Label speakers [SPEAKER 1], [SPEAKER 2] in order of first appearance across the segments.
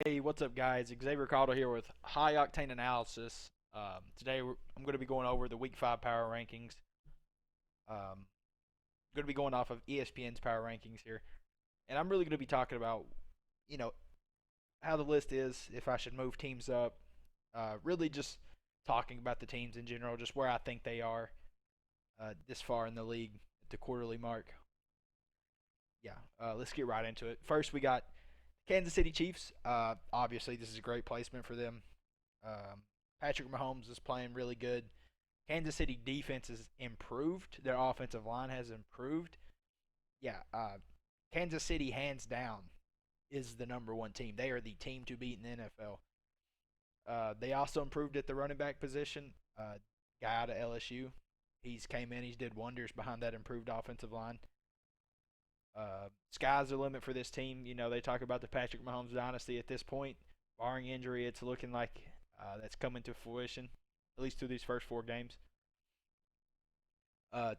[SPEAKER 1] Hey, what's up, guys? Xavier Caldo here with High Octane Analysis. Today, I'm going to be going over the Week 5 power rankings. Going to be going off of ESPN's power rankings here. And I'm really going to be talking about, you know, how the list is, if I should move teams up. Really just talking about the teams in general, just where I think they are this far in the league at the quarterly mark. Yeah, let's get right into it. First, we got Kansas City Chiefs. Obviously, this is a great placement for them. Patrick Mahomes is playing really good. Kansas City defense has improved. Their offensive line has improved. Yeah, Kansas City, hands down, is the number one team. They are the team to beat in the NFL. They also improved at the running back position. Guy out of LSU, he's came in. He's did wonders behind that improved offensive line. Sky's the limit for this team. You know, they talk about the Patrick Mahomes dynasty at this point. Barring injury, it's looking like that's coming to fruition, at least through these first four games.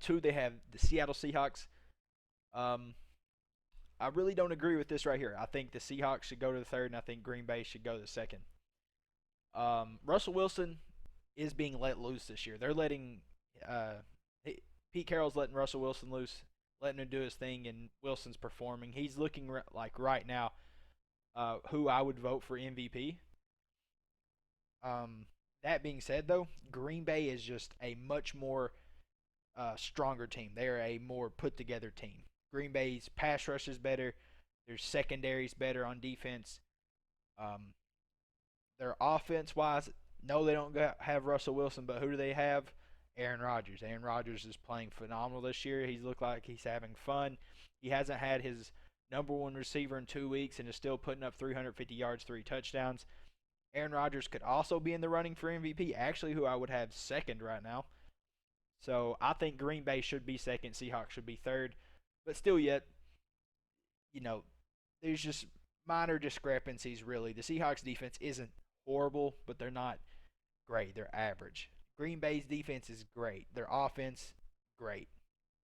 [SPEAKER 1] Two, they have the Seattle Seahawks. Um, I really don't agree with this right here. I think the Seahawks should go to the third, and I think Green Bay should go to the second. Russell Wilson is being let loose this year. They're letting uh, Pete Carroll's letting Russell Wilson loose, letting him do his thing, and Wilson's performing. He's looking like right now who I would vote for MVP. Um, that being said, though, Green Bay is just a much more stronger team. They are a more put together team. Green Bay's pass rush is better. Their secondary is better on defense. Um, their offense wise, no, they don't have Russell Wilson, but who do they have? Aaron Rodgers. Aaron Rodgers is playing phenomenal this year. He's looked like he's having fun. He hasn't had his number one receiver in 2 weeks and is still putting up 350 yards, three touchdowns. Aaron Rodgers could also be in the running for MVP, actually, who I would have second right now. So I think Green Bay should be second, Seahawks should be third. But still, yet, you know, there's just minor discrepancies, really. The Seahawks defense isn't horrible, but they're not great. They're average. Green Bay's defense is great. Their offense, great.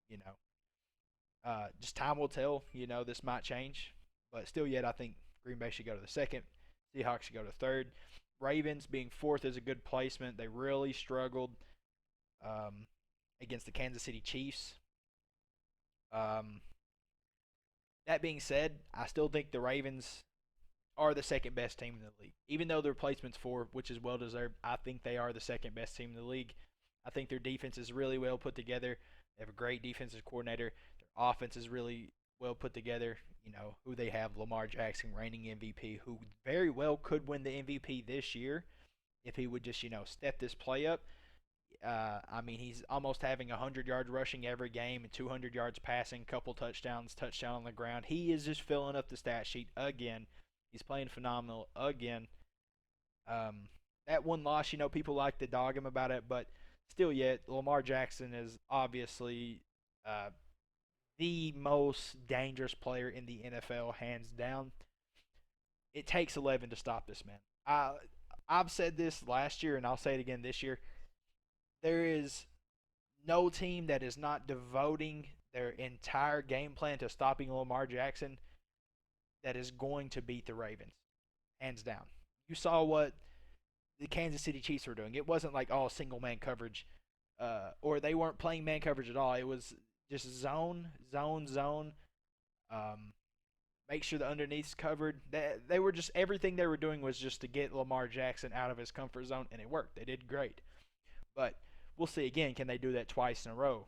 [SPEAKER 1] You know, just time will tell. You know, this might change. But still, yet, I think Green Bay should go to the second. Seahawks should go to third. Ravens being fourth is a good placement. They really struggled um, against the Kansas City Chiefs. Um, that being said, I still think the Ravens are the second best team in the league. Even though their placement's fourth, which is well deserved, I think they are the second best team in the league. I think their defense is really well put together. They have a great defensive coordinator. Their offense is really well put together. You know, who they have, Lamar Jackson, reigning MVP, who very well could win the MVP this year if he would just, step this play up. I mean, he's almost having 100 yards rushing every game and 200 yards passing, couple touchdowns, touchdown on the ground. He is just filling up the stat sheet again. He's playing phenomenal again. Um, that one loss, people like to dog him about it, but still, yet Lamar Jackson is obviously uh, the most dangerous player in the NFL, hands down. It takes 11 to stop this man. I've said this last year, and I'll say it again this year. There is no team that is not devoting their entire game plan to stopping Lamar Jackson that is going to beat the Ravens, hands down. You saw what the Kansas City Chiefs were doing. It wasn't like all single man coverage, or they weren't playing man coverage at all. It was just zone, zone, zone. Um, make sure the underneath's covered. They were just everything they were doing was just to get Lamar Jackson out of his comfort zone, and it worked. They did great. But we'll see again. Can they do that twice in a row?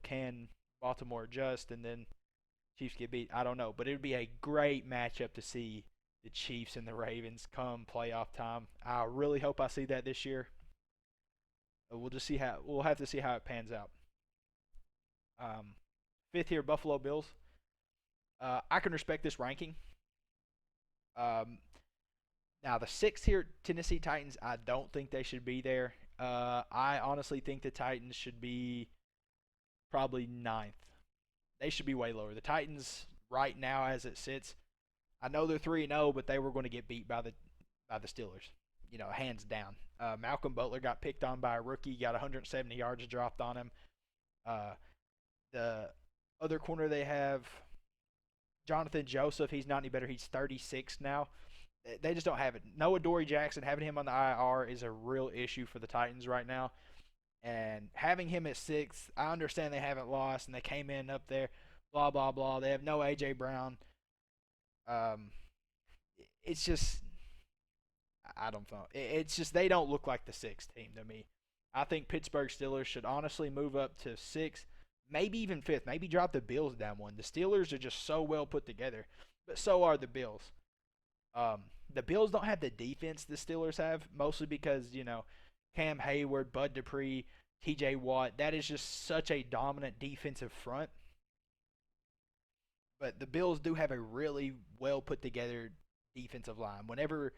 [SPEAKER 1] Can Baltimore adjust and then Chiefs get beat? I don't know, but it would be a great matchup to see the Chiefs and the Ravens come playoff time. I really hope I see that this year. We'll have to see how it pans out. Um, Fifth here, Buffalo Bills. I can respect this ranking. Um, Now the sixth here, Tennessee Titans. I don't think they should be there. I honestly think the Titans should be probably ninth. They should be way lower. The Titans right now, as it sits, I know they're 3-0, but they were going to get beat by the Steelers. Hands down. Malcolm Butler got picked on by a rookie. Got 170 yards dropped on him. Uh, the other corner they have, Jonathan Joseph. He's not any better. He's 36 now. They just don't have it. Noah Dory Jackson, having him on the IR is a real issue for the Titans right now. And having him at 6, I understand they haven't lost and they came in up there, blah blah blah. They have no AJ Brown. Um, it's just I don't know. It's just they don't look like the 6th team to me. I think Pittsburgh Steelers should honestly move up to 6, maybe even 5th. Maybe drop the Bills down one. The Steelers are just so well put together, but so are the Bills. The Bills don't have the defense the Steelers have, mostly because Cam Hayward, Bud Dupree, T.J. Watt. That is just such a dominant defensive front. But the Bills do have a really well put together defensive line. Whenever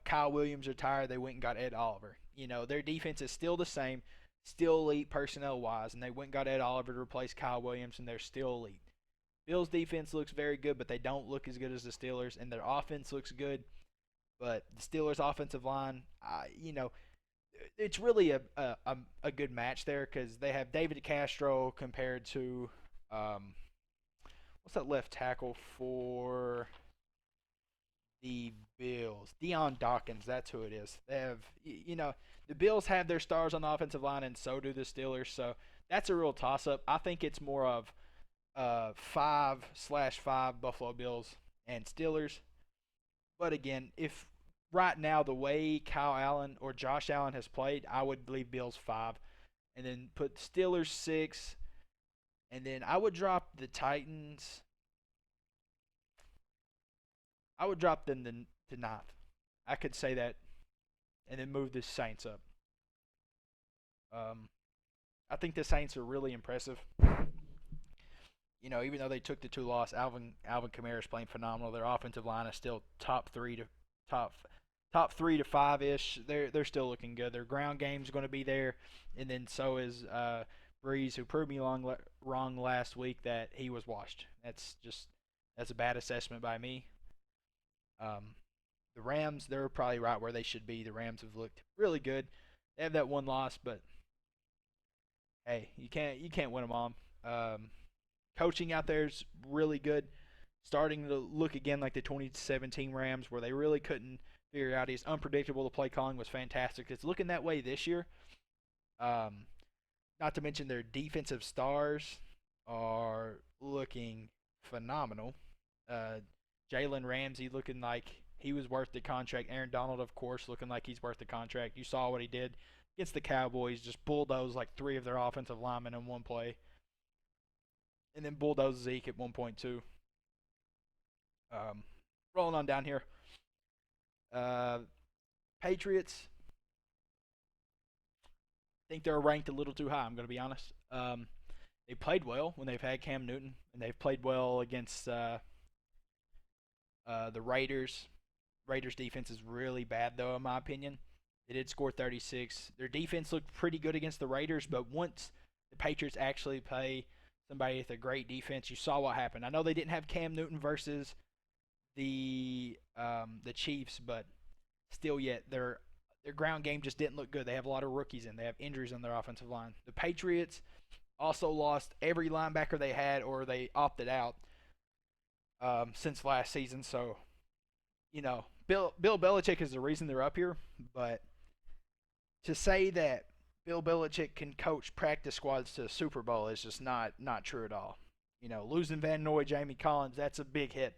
[SPEAKER 1] Kyle Williams retired, they went and got Ed Oliver. Their defense is still the same, still elite personnel wise, and they went and got Ed Oliver to replace Kyle Williams, and they're still elite. Bills defense looks very good, but they don't look as good as the Steelers, and their offense looks good, but the Steelers' offensive line, it's really a good match there because they have David Castro compared to what's that left tackle for the Bills? Deion Dawkins, that's who it is. They have, the Bills have their stars on the offensive line, and so do the Steelers. So that's a real toss-up. I think it's more of 5/5 Buffalo Bills and Steelers. But again, if right now the way Kyle Allen or Josh Allen has played, I would leave Bills 5, and then put Steelers 6, and then I would drop the Titans. I would drop them to 9th. I could say that, and then move the Saints up. Um, I think the Saints are really impressive. Even though they took the 2 loss, Alvin Kamara is playing phenomenal. Their offensive line is still top 3 to 5 ish. They're still looking good. Their ground game is going to be there, and then so is Breeze, who proved me wrong last week that he was washed. That's a bad assessment by me. The Rams, they're probably right where they should be. The Rams have looked really good. They have that 1 loss, but hey, you can't win them all. Coaching out there is really good. Starting to look again like the 2017 Rams, where they really couldn't figure out. He's unpredictable. The play calling was fantastic. It's looking that way this year. Not to mention their defensive stars are looking phenomenal. Jalen Ramsey looking like he was worth the contract. Aaron Donald, of course, looking like he's worth the contract. You saw what he did against the Cowboys, just bulldozed like 3 of their offensive linemen in one play. And then bulldoze Zeke at one point too. Rolling on down here. Patriots. I think they're ranked a little too high. I'm going to be honest. They played well when they've had Cam Newton, and they've played well against the Raiders. Raiders defense is really bad though, in my opinion. They did score 36. Their defense looked pretty good against the Raiders, but once the Patriots actually play somebody with a great defense, you saw what happened. I know they didn't have Cam Newton versus the Chiefs, but still yet their ground game just didn't look good. They have a lot of rookies in. They have injuries on their offensive line. The Patriots also lost every linebacker they had, or they opted out since last season. So, Bill Belichick is the reason they're up here. But to say that Bill Belichick can coach practice squads to a Super Bowl is just not true at all. Losing Van Noy, Jamie Collins, that's a big hit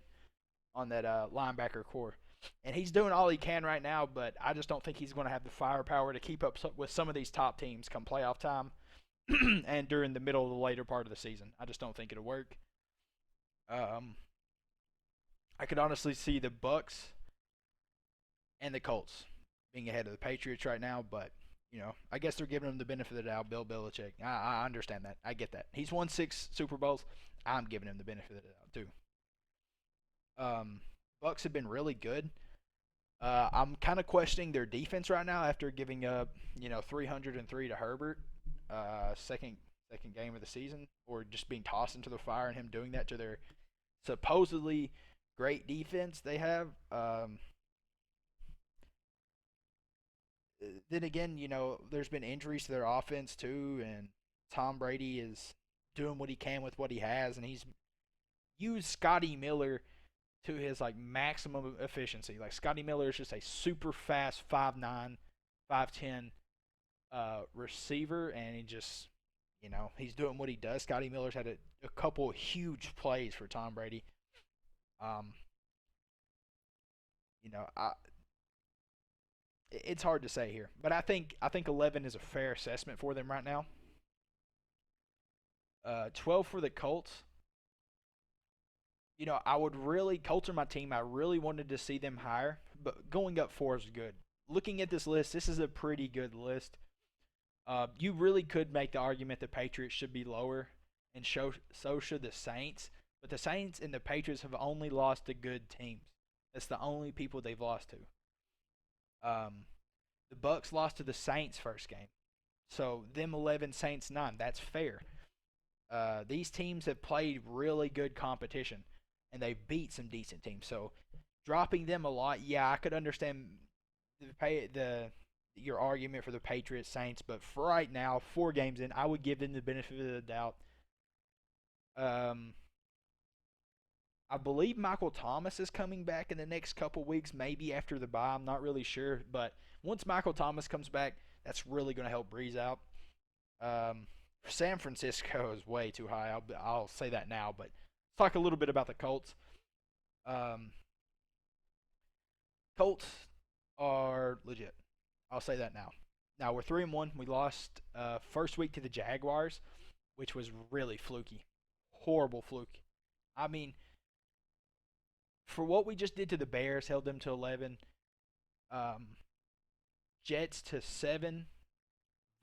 [SPEAKER 1] on that linebacker core. And he's doing all he can right now, but I just don't think he's going to have the firepower to keep up with some of these top teams come playoff time and during the middle of the later part of the season. I just don't think it'll work. I could honestly see the Bucks and the Colts being ahead of the Patriots right now, but I guess they're giving him the benefit of the doubt. Bill Belichick, I understand that. I get that. He's won 6 Super Bowls. I'm giving him the benefit of the doubt too. Bucks have been really good. I'm kind of questioning their defense right now after giving up 303 to Herbert, second game of the season, or just being tossed into the fire and him doing that to their supposedly great defense they have. Then again, there's been injuries to their offense too, and Tom Brady is doing what he can with what he has, and he's used Scotty Miller to his like maximum efficiency. Like Scotty Miller is just a super fast 5'9", 5'10" receiver, and he just he's doing what he does. Scotty Miller's had a couple of huge plays for Tom Brady. Um, I it's hard to say here, but I think 11 is a fair assessment for them right now. 12 for the Colts. I would really Colts are my team. I really wanted to see them higher, but going up four is good. Looking at this list, this is a pretty good list. You really could make the argument the Patriots should be lower, and so should the Saints. But the Saints and the Patriots have only lost to good teams. That's the only people they've lost to. The Bucks lost to the Saints first game, so them 11, Saints 9. That's fair. These teams have played really good competition, and they've beat some decent teams. So dropping them a lot, yeah, I could understand the your argument for the Patriots Saints, but for right now, 4 games in, I would give them the benefit of the doubt. Um, I believe Michael Thomas is coming back in the next couple weeks, maybe after the bye. I'm not really sure, but once Michael Thomas comes back, that's really going to help Breeze out. Um, San Francisco is way too high. I'll say that now, but let's talk a little bit about the Colts. Um, Colts are legit. I'll say that now. Now we're 3-1. We lost first week to the Jaguars, which was really fluky, horrible fluke. I mean, for what we just did to the Bears, held them to 11. Um, Jets to 7.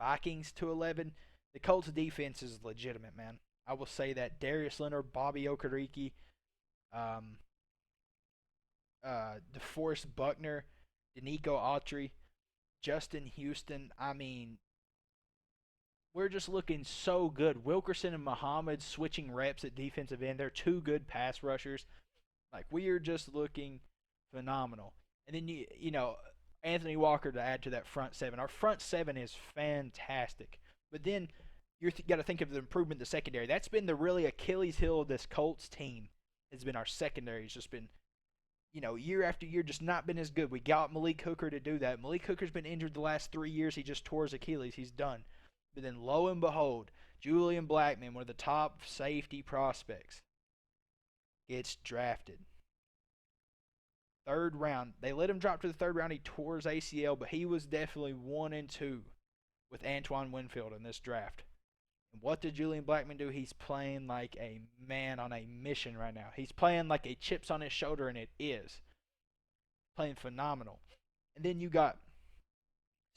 [SPEAKER 1] Vikings to 11. The Colts defense is legitimate, man. I will say that. Darius Leonard, Bobby Okereke, um, DeForest Buckner, Danico Autry, Justin Houston. I mean, we're just looking so good. Wilkerson and Muhammad switching reps at defensive end. They're two good pass rushers. Like, we are just looking phenomenal. And then, Anthony Walker to add to that front seven. Our front seven is fantastic. But then you got to think of the improvement in the secondary. That's been the really Achilles heel of this Colts team, has been our secondary. It's just been, year after year, just not been as good. We got Malik Hooker to do that. Malik Hooker's been injured the last 3 years. He just tore his Achilles. He's done. But then, lo and behold, Julian Blackman, one of the top safety prospects, gets drafted. 3rd round. They let him drop to the 3rd round. He tore his ACL, but he was definitely 1 and 2 with Antoine Winfield in this draft. And what did Julian Blackman do? He's playing like a man on a mission right now. He's playing like a chips on his shoulder, and it is. Playing phenomenal. And then you got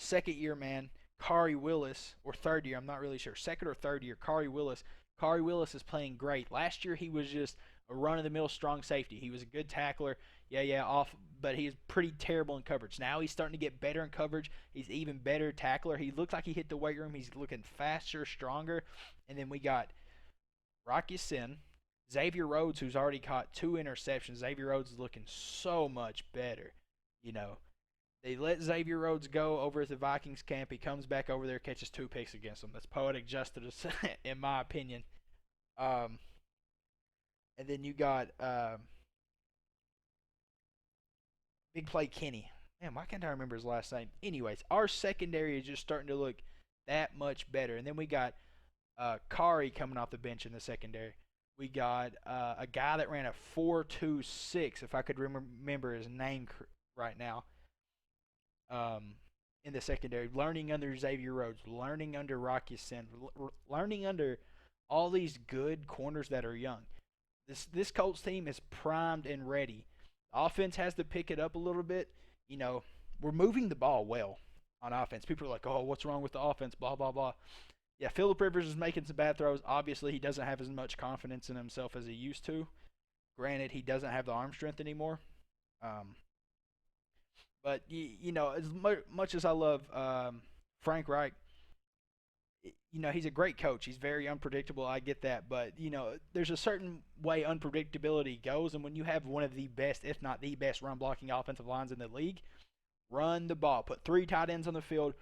[SPEAKER 1] 2nd year man, Kari Willis, or 3rd year, I'm not really sure. 2nd or 3rd year, Kari Willis. Kari Willis is playing great. Last year he was just a run-of-the-mill strong safety. He was a good tackler. But he's pretty terrible in coverage. Now he's starting to get better in coverage. He's even better tackler. He looked like he hit the weight room. He's looking faster, stronger. And then we got Rocky Sin, Xavier Rhodes, who's already caught 2 interceptions. Xavier Rhodes is looking so much better. They let Xavier Rhodes go over at the Vikings camp. He comes back over there, catches 2 picks against them. That's poetic justice, in my opinion. And then you got Big Play Kenny. Man, why can't I remember his last name? Anyways, our secondary is just starting to look that much better. And then we got Kari coming off the bench in the secondary. We got a guy that ran a 4.26, if I could remember his name right now, in the secondary. Learning under Xavier Rhodes, learning under Rocky Sin, learning under all these good corners that are young. This Colts team is primed and ready. Offense has to pick it up a little bit. We're moving the ball well on offense. People are like, oh, what's wrong with the offense, blah, blah, blah. Yeah, Phillip Rivers is making some bad throws. Obviously, he doesn't have as much confidence in himself as he used to. Granted, he doesn't have the arm strength anymore. But, as much as I love Frank Reich, he's a great coach. He's very unpredictable. I get that. But, there's a certain way unpredictability goes. And when you have one of the best, if not the best, run-blocking offensive lines in the league, run the ball. Put 3 tight ends on the field,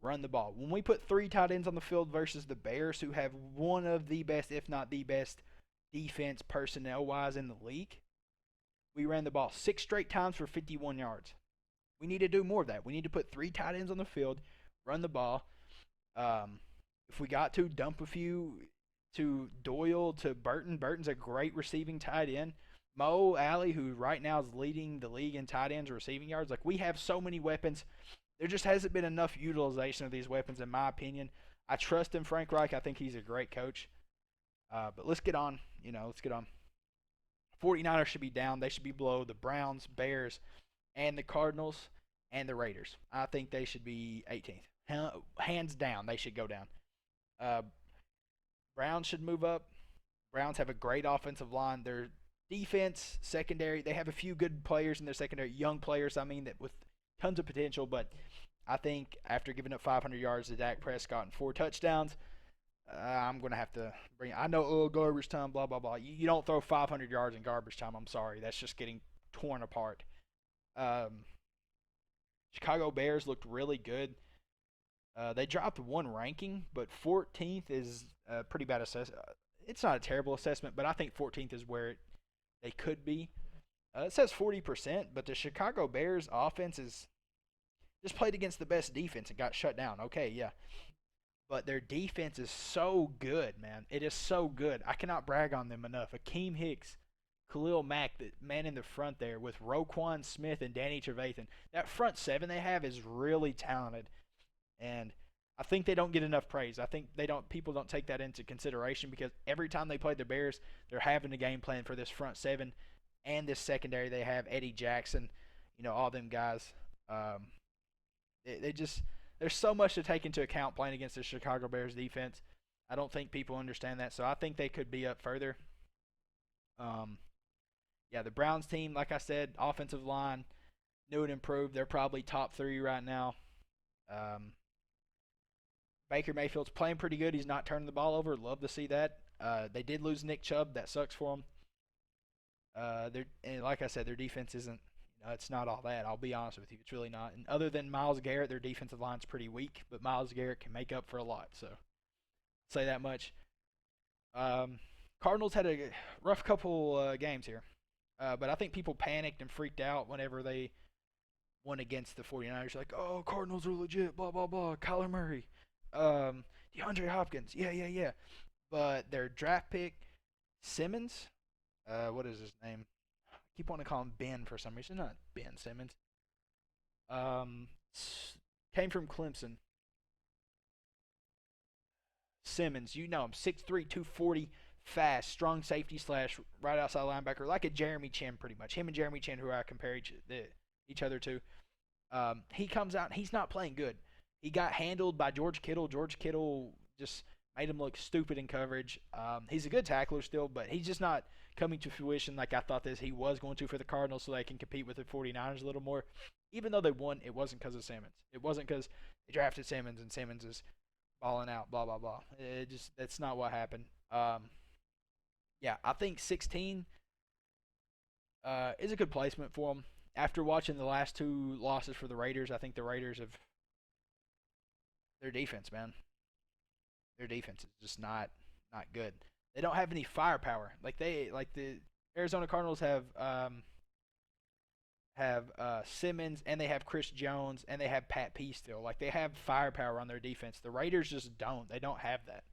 [SPEAKER 1] run the ball. When we put 3 tight ends on the field versus the Bears, who have one of the best, if not the best, defense personnel-wise in the league, We ran the ball 6 straight times for 51 yards. We need to do more of that. We need to put 3 tight ends on the field, run the ball. Um, if we got to dump a few to Doyle, to Burton. Burton's a great receiving tight end. Mo Alley, who right now is leading the league in tight ends receiving yards. Like, we have so many weapons. There just hasn't been enough utilization of these weapons, in my opinion. I trust in Frank Reich. I think he's a great coach. But let's get on. Let's get on. 49ers should be down. They should be below the Browns, Bears, and the Cardinals and the Raiders. I think they should be 18th. Hands down, they should go down. Uh, Browns should move up. Browns have a great offensive line. Their defense, secondary, they have a few good players in their secondary, young players, I mean, that with tons of potential. But I think after giving up 500 yards to Dak Prescott and 4 touchdowns, I'm going to have to bring. I know, garbage time, blah, blah, blah. You don't throw 500 yards in garbage time. I'm sorry. That's just getting torn apart. Um, Chicago Bears looked really good. They dropped one ranking, but 14th is a pretty bad assessment. It's not a terrible assessment, but I think 14th is where they could be. It says 40%, but the Chicago Bears offense is just played against the best defense and got shut down. Okay, yeah. But their defense is so good, man. It is so good. I cannot brag on them enough. Akeem Hicks, Khalil Mack, the man in the front there with Roquan Smith and Danny Trevathan. That front seven they have is really talented. And I think they don't get enough praise. I think people don't take that into consideration because every time they play the Bears, they're having a game plan for this front seven and this secondary. They have Eddie Jackson, all them guys. They just there's so much to take into account playing against the Chicago Bears defense. I don't think people understand that, so I think they could be up further. Yeah, the Browns team, like I said, offensive line, new and improved. They're probably top 3 right now. Baker Mayfield's playing pretty good. He's not turning the ball over. Love to see that. They did lose Nick Chubb. That sucks for them. And like I said, their defense isn't. It's not all that. I'll be honest with you. It's really not. And other than Myles Garrett, their defensive line's pretty weak. But Myles Garrett can make up for a lot. So, I'll say that much. Cardinals had a rough couple games here. But I think people panicked and freaked out whenever they won against the 49ers. Like, oh, Cardinals are legit, blah, blah, blah. Kyler Murray. DeAndre Hopkins. Yeah. But their draft pick, Simmons, what is his name? I keep wanting to call him Ben for some reason. Not Ben Simmons. Came from Clemson. Simmons, you know him, 6'3", 240, fast, strong safety slash right outside linebacker, like a Jeremy Chin pretty much. Him and Jeremy Chin, who I compare each other to. He comes out and he's not playing good. He got handled by George Kittle. George Kittle just made him look stupid in coverage. He's a good tackler still, but he's just not coming to fruition like I thought he was going to for the Cardinals so they can compete with the 49ers a little more. Even though they won, it wasn't because of Simmons. It wasn't because they drafted Simmons and Simmons is balling out, blah, blah, blah. That's not what happened. Yeah, I think 16 is a good placement for them. After watching the last 2 losses for the Raiders, I think the Raiders have their defense, man. Their defense is just not good. They don't have any firepower. Like the Arizona Cardinals have Simmons and they have Chris Jones and they have Pat P still. Like they have firepower on their defense. The Raiders just don't. They don't have that.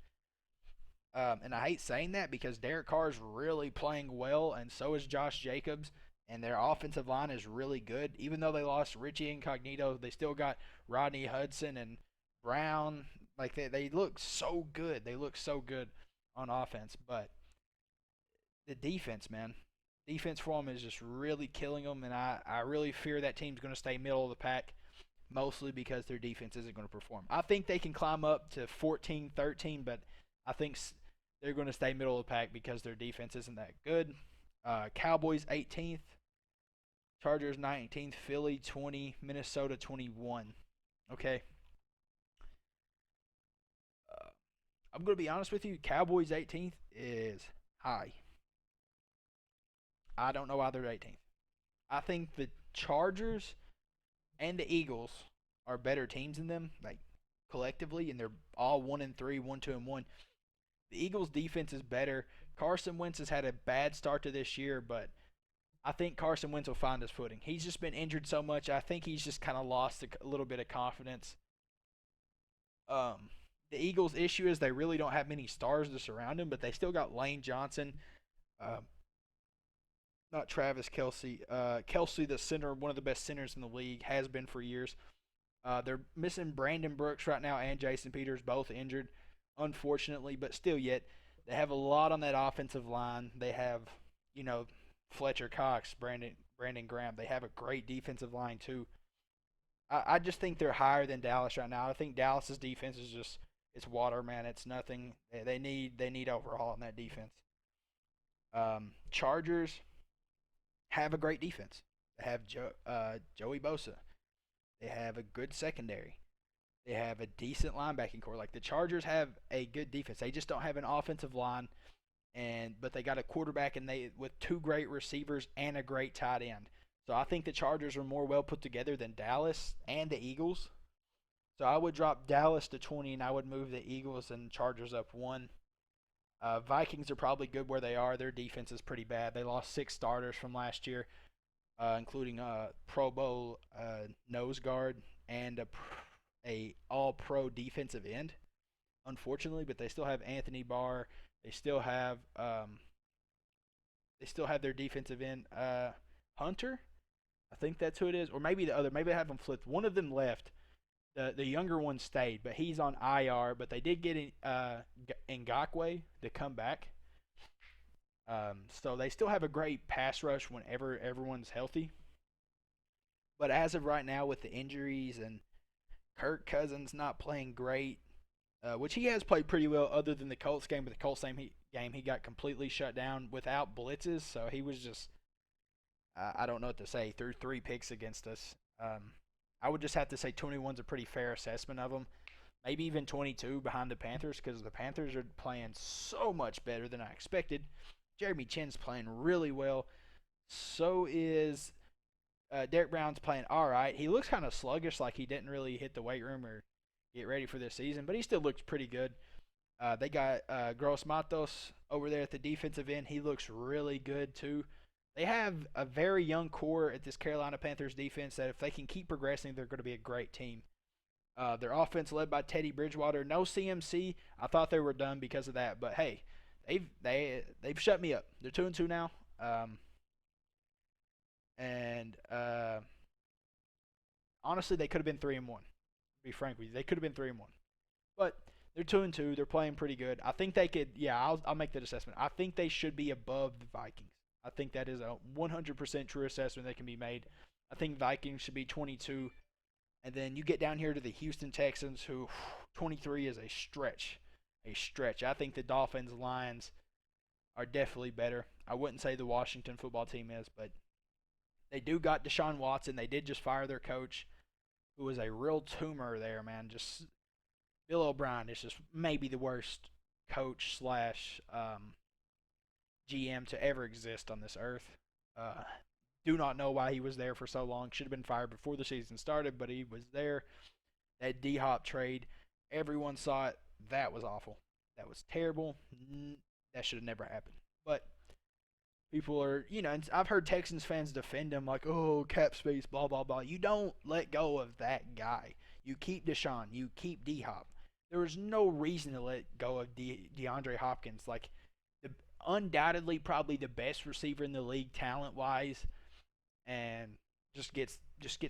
[SPEAKER 1] And I hate saying that because Derek Carr is really playing well, and so is Josh Jacobs, and their offensive line is really good. Even though they lost Richie Incognito, they still got Rodney Hudson and Brown. Like they look so good. They look so good on offense, but the defense, man. Defense for them is just really killing them, and I really fear that team's going to stay middle of the pack, mostly because their defense isn't going to perform. I think they can climb up to 14, 13, but I think they're going to stay middle of the pack because their defense isn't that good. Cowboys 18th, Chargers 19th, Philly 20, Minnesota 21. Okay. I'm going to be honest with you. Cowboys 18th is high. I don't know why they're 18th. I think the Chargers and the Eagles are better teams than them, like collectively, and they're all 1-3, 1-2-1. The Eagles' defense is better. Carson Wentz has had a bad start to this year, but I think Carson Wentz will find his footing. He's just been injured so much. I think he's just kind of lost a little bit of confidence. The Eagles' issue is they really don't have many stars to surround him, but they still got Lane Johnson, uh, not Travis Kelsey. Kelsey, the center, one of the best centers in the league, has been for years. They're missing Brandon Brooks right now and Jason Peters, both injured, unfortunately, but still yet they have a lot on that offensive line. They have, you know, Fletcher Cox, Brandon Graham. They have a great defensive line too. I just think they're higher than Dallas right now. I think Dallas's defense is just it's water, man. It's nothing. They need overhaul in that defense. Chargers have a great defense. They have Joey Bosa. They have a good secondary. They have a decent linebacking core. Like the Chargers have a good defense. They just don't have an offensive line, but they got a quarterback and they with two great receivers and a great tight end. So I think the Chargers are more well put together than Dallas and the Eagles. So I would drop Dallas to 20 and I would move the Eagles and Chargers up one. Vikings are probably good where they are. Their defense is pretty bad. They lost 6 starters from last year, including a Pro Bowl nose guard and a All Pro defensive end. Unfortunately, but they still have Anthony Barr. They still have their defensive end Hunter. I think that's who it is, or maybe the other. Maybe I have them flipped. One of them left. The younger one stayed, but he's on IR. But they did get Ngakwe to come back. So they still have a great pass rush whenever everyone's healthy. But as of right now, with the injuries and Kirk Cousins not playing great, which he has played pretty well other than the Colts game, but the Colts game he got completely shut down without blitzes, so he was just I don't know what to say. Threw 3 picks against us. I would just have to say 21's a pretty fair assessment of him. Maybe even 22 behind the Panthers because the Panthers are playing so much better than I expected. Jeremy Chinn's playing really well. So is Derek Brown's playing all right. He looks kind of sluggish, like he didn't really hit the weight room or get ready for this season, but he still looks pretty good. They got Gross Matos over there at the defensive end. He looks really good too. They have a very young core at this Carolina Panthers defense that if they can keep progressing, they're going to be a great team. Their offense led by Teddy Bridgewater. No CMC. I thought they were done because of that, but hey, they've shut me up. They're 2-2 now. And honestly, they could have been 3-1. To be frank with you, they could have been 3-1. But they're 2-2. They're playing pretty good. I think they could. Yeah, I'll make that assessment. I think they should be above the Vikings. I think that is a 100% true assessment that can be made. I think Vikings should be 22. And then you get down here to the Houston Texans, who 23 is a stretch. A stretch. I think the Dolphins, Lions are definitely better. I wouldn't say the Washington football team is, but they do got Deshaun Watson. They did just fire their coach, who was a real tumor there, man. Just Bill O'Brien is just maybe the worst coach slash GM to ever exist on this earth. Do not know why he was there for so long. Should have been fired before the season started, but he was there. That D-Hop trade, everyone saw it. That was awful. That was terrible. That should have never happened. But people are, and I've heard Texans fans defend him like, oh, cap space, blah, blah, blah. You don't let go of that guy. You keep Deshaun. You keep D-Hop. There was no reason to let go of DeAndre Hopkins. Like, undoubtedly probably the best receiver in the league talent-wise, and just gets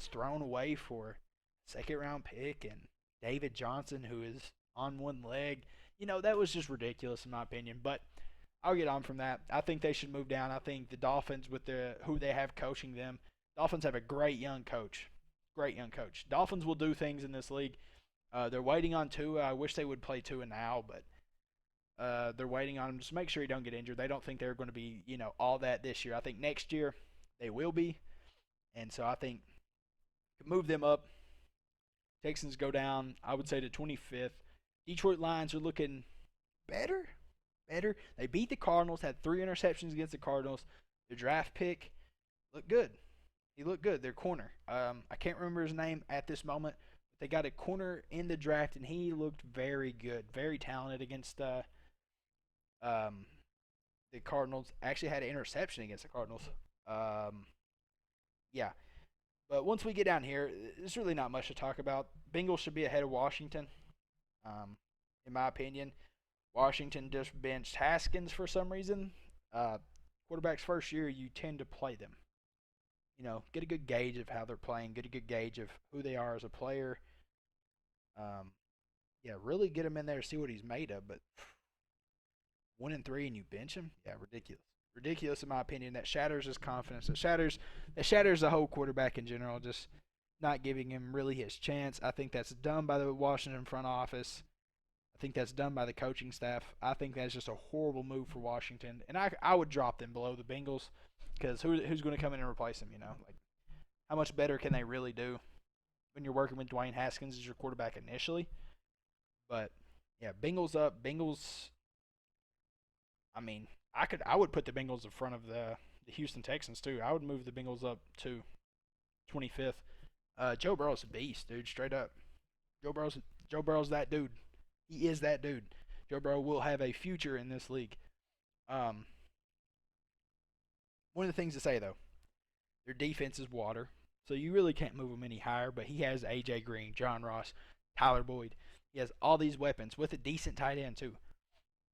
[SPEAKER 1] thrown away for second-round pick and David Johnson, who is on one leg. That was just ridiculous in my opinion, but I'll get on from that. I think they should move down. I think the Dolphins, with who they have coaching them, Dolphins have a great young coach. Great young coach. Dolphins will do things in this league. They're waiting on Tua. I wish they would play Tua now, but they're waiting on him just to make sure he don't get injured. They don't think they're going to be, all that this year. I think next year they will be, and so I think move them up. Texans go down, I would say, to 25th. Detroit Lions are looking better. They beat the Cardinals, had 3 interceptions against the Cardinals. Their draft pick looked good. He looked good, their corner. I can't remember his name at this moment. But they got a corner in the draft, and he looked very good, very talented against the Cardinals. Actually had an interception against the Cardinals. Um, yeah, but once we get down here, there's really not much to talk about. Bengals should be ahead of Washington, um, in my opinion. Washington just benched Haskins for some reason. Uh, quarterback's first year, you tend to play them. Get a good gauge of how they're playing, get a good gauge of who they are as a player. Um, yeah, really get him in there to see what he's made of. But 1-3 and you bench him, yeah, ridiculous. Ridiculous in my opinion. That shatters his confidence. That shatters the whole quarterback in general. Just not giving him really his chance. I think that's done by the Washington front office. I think that's done by the coaching staff. I think that's just a horrible move for Washington, and I would drop them below the Bengals because who's going to come in and replace them? Like how much better can they really do when you're working with Dwayne Haskins as your quarterback initially? But yeah, Bengals up. Bengals. I mean, I would put the Bengals in front of the Houston Texans too. I would move the Bengals up to 25th. Joe Burrow's a beast, dude. Straight up. Joe Burrow's Joe Burrow's that dude. He is that dude. Joe Burrow will have a future in this league. Um, One of the things to say though, their defense is water, so you really can't move them any higher. But he has AJ Green, John Ross, Tyler Boyd. He has all these weapons with a decent tight end too.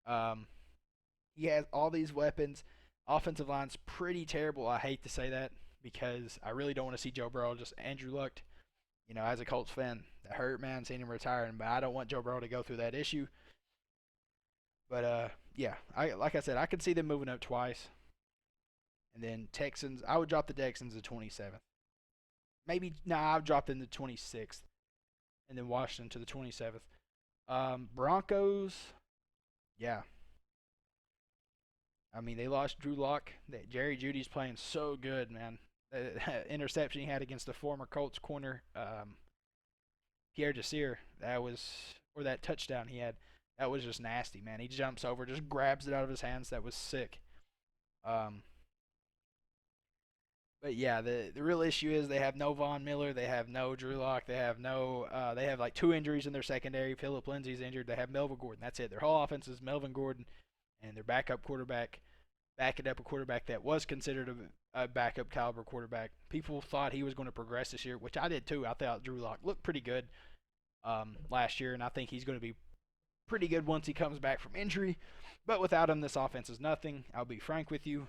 [SPEAKER 1] Um, he has all these weapons. Offensive line's pretty terrible. I hate to say that because I really don't want to see Joe Burrow just Andrew Luck. As a Colts fan, that hurt, man, seeing him retiring. But I don't want Joe Burrow to go through that issue. But yeah, like I said, I could see them moving up twice, and then Texans. I would drop the Texans to 27th. Maybe I'd drop them to 26th, and then Washington to the 27th. Broncos. Yeah, I mean they lost Drew Lock. That Jerry Judy's playing so good, man. The interception he had against the former Colts corner, Pierre Desir, or that touchdown he had, that was just nasty, man. He jumps over, just grabs it out of his hands. That was sick. Um, but yeah, the real issue is they have no Von Miller, they have no Drew Lock, they have like two injuries in their secondary. Philip Lindsay's injured. They have Melvin Gordon. That's it. Their whole offense is Melvin Gordon and their backup quarterback, backing up a quarterback that was considered a backup caliber quarterback. People thought he was going to progress this year, which I did too. I thought Drew Lock looked pretty good last year, and I think he's going to be pretty good once he comes back from injury. But without him, this offense is nothing. I'll be frank with you.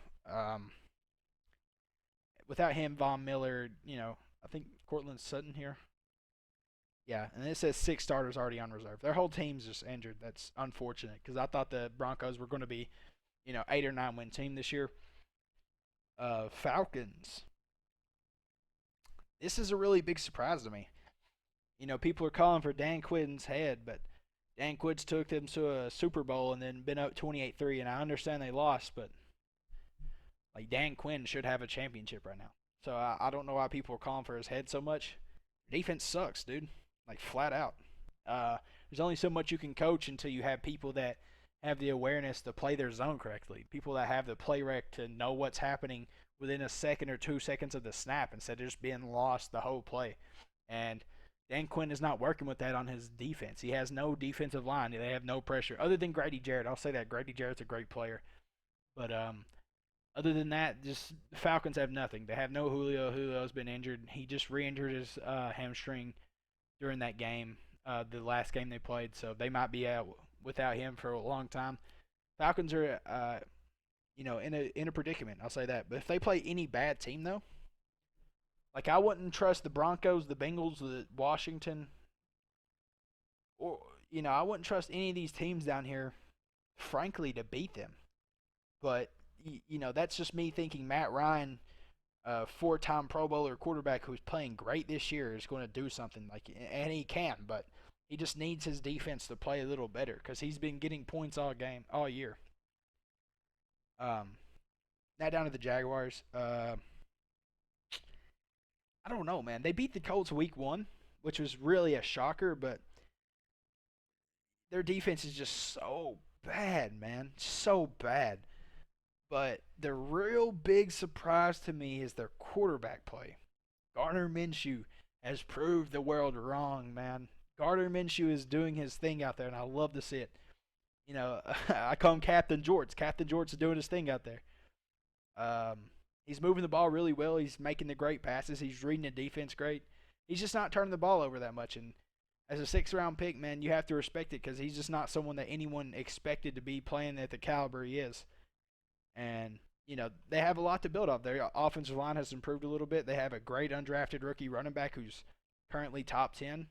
[SPEAKER 1] Without him, Von Miller, I think Cortland Sutton here. Yeah, and it says 6 starters already on reserve. Their whole team's just injured. That's unfortunate because I thought the Broncos were going to be, 8 or 9 win team this year. Falcons. This is a really big surprise to me. People are calling for Dan Quinn's head, but Dan Quinn's took them to a Super Bowl and then been up 28-3, and I understand they lost, but like Dan Quinn should have a championship right now. So I don't know why people are calling for his head so much. Defense sucks, dude. Like flat out. There's only so much you can coach until you have people that have the awareness to play their zone correctly. People that have the play rec to know what's happening within a second or 2 seconds of the snap instead of just being lost the whole play. And Dan Quinn is not working with that on his defense. He has no defensive line. They have no pressure. Other than Grady Jarrett. I'll say that. Grady Jarrett's a great player. But other than that, just the Falcons have nothing. They have no Julio. Julio's been injured. He just re-injured his hamstring during that game, the last game they played. So they might be out without him for a long time. Falcons are, in a predicament. I'll say that. But if they play any bad team though, like I wouldn't trust the Broncos, the Bengals, the Washington, or I wouldn't trust any of these teams down here, frankly, to beat them. But that's just me thinking Matt Ryan, four-time Pro Bowler quarterback who's playing great this year, is going to do something and he can, but he just needs his defense to play a little better because he's been getting points all year. Now down to the Jaguars. I don't know, man. They beat the Colts week 1, which was really a shocker, but their defense is just so bad, man. So bad. But the real big surprise to me is their quarterback play. Gardner Minshew has proved the world wrong, man. Gardner Minshew is doing his thing out there, and I love to see it. I call him Captain Jorts. Captain Jorts is doing his thing out there. He's moving the ball really well. He's making the great passes. He's reading the defense great. He's just not turning the ball over that much. And as a 6th-round pick, man, you have to respect it because he's just not someone that anyone expected to be playing at the caliber he is. And, they have a lot to build off. Their offensive line has improved a little bit. They have a great undrafted rookie running back who's currently top 10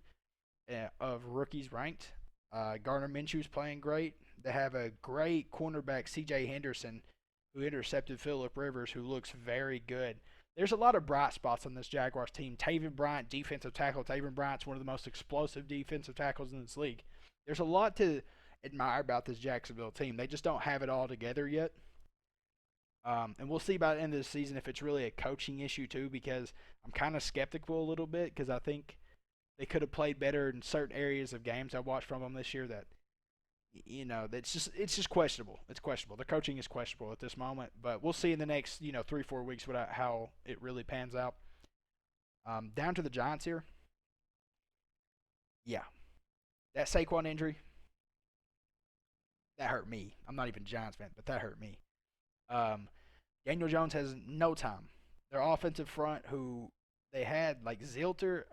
[SPEAKER 1] of rookies ranked. Gardner Minshew's playing great. They have a great cornerback, C.J. Henderson, who intercepted Phillip Rivers, who looks very good. There's a lot of bright spots on this Jaguars team. Taven Bryant, defensive tackle. Taven Bryant's one of the most explosive defensive tackles in this league. There's a lot to admire about this Jacksonville team. They just don't have it all together yet. And we'll see by the end of the season if it's really a coaching issue too, because I'm kind of skeptical a little bit because I think they could have played better in certain areas of games I watched from them this year that it's just questionable. It's questionable. The coaching is questionable at this moment, but we'll see in the next 3-4 weeks how it really pans out. Down to the Giants here. Yeah, that Saquon injury that hurt me. I'm not even a Giants fan, but that hurt me. Daniel Jones has no time. Their offensive front, who they had like Zilter,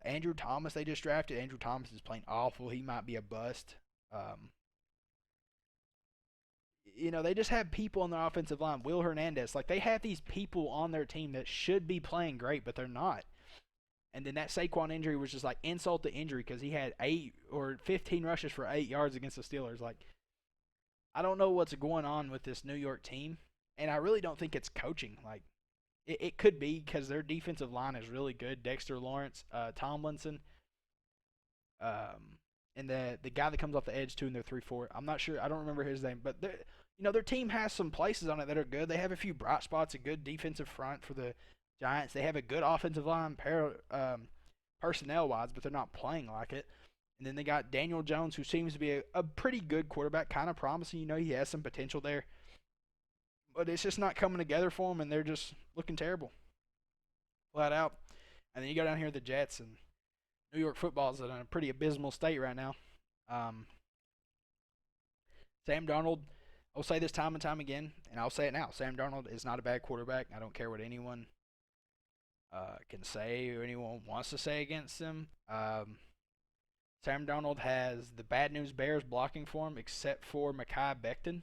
[SPEAKER 1] Andrew Thomas they just drafted. Andrew Thomas is playing awful. He might be a bust. They just have people on their offensive line. Will Hernandez, like they have these people on their team that should be playing great, but they're not. And then that Saquon injury was just like insult to injury because he had 8 or 15 rushes for 8 yards against the Steelers. Like, I don't know what's going on with this New York team, and I really don't think it's coaching. Like, it could be because their defensive line is really good. Dexter Lawrence, Tomlinson, and the guy that comes off the edge too in their 3-4. I'm not sure. I don't remember his name, but their team has some places on it that are good. They have a few bright spots, a good defensive front for the Giants. They have a good offensive line personnel-wise, but they're not playing like it. And then they got Daniel Jones, who seems to be a pretty good quarterback, kind of promising. He has some potential there. But it's just not coming together for them, and they're just looking terrible. Flat out. And then you go down here to the Jets, and New York football is in a pretty abysmal state right now. Sam Darnold, I'll say this time and time again, and I'll say it now. Sam Darnold is not a bad quarterback. I don't care what anyone can say or anyone wants to say against him. Sam Darnold has the bad news Bears blocking for him, except for Mekhi Becton.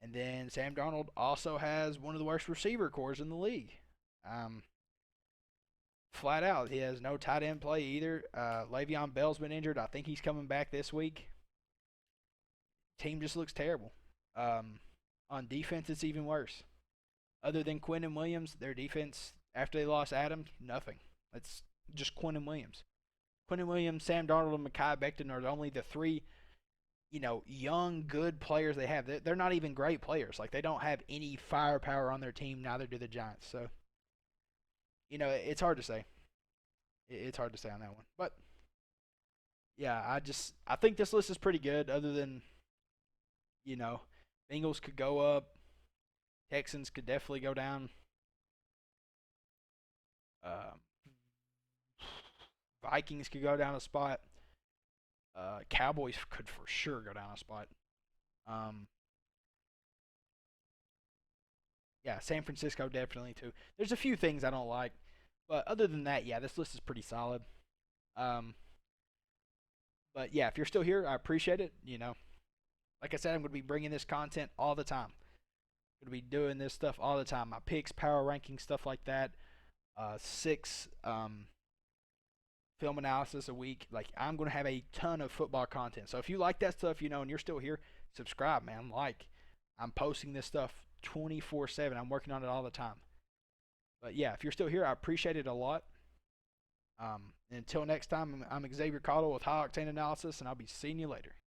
[SPEAKER 1] And then Sam Darnold also has one of the worst receiver cores in the league. Flat out, he has no tight end play either. Le'Veon Bell's been injured. I think he's coming back this week. Team just looks terrible. On defense, it's even worse. Other than Quinnen Williams, their defense, after they lost Adams, nothing. It's just Quinnen Williams. Quinnen Williams, Sam Darnold, and Mekhi Becton are only the 3, young, good players they have. They're not even great players. Like, they don't have any firepower on their team. Neither do the Giants. So, it's hard to say. It's hard to say on that one. But, yeah, I think this list is pretty good other than, Bengals could go up. Texans could definitely go down. Vikings could go down a spot. Cowboys could for sure go down a spot. Yeah, San Francisco definitely too. There's a few things I don't like, but other than that, yeah, this list is pretty solid. But yeah, if you're still here, I appreciate it. Like I said, I'm going to be bringing this content all the time. I'm going to be doing this stuff all the time. My picks, power rankings, stuff like that. 6 film analysis a week. Like, I'm going to have a ton of football content. So if you like that stuff, and you're still here, subscribe, man. I'm posting this stuff 24/7. I'm working on it all the time. But yeah, if you're still here, I appreciate it a lot. Until next time, I'm Xavier Cottle with High Octane Analysis, and I'll be seeing you later.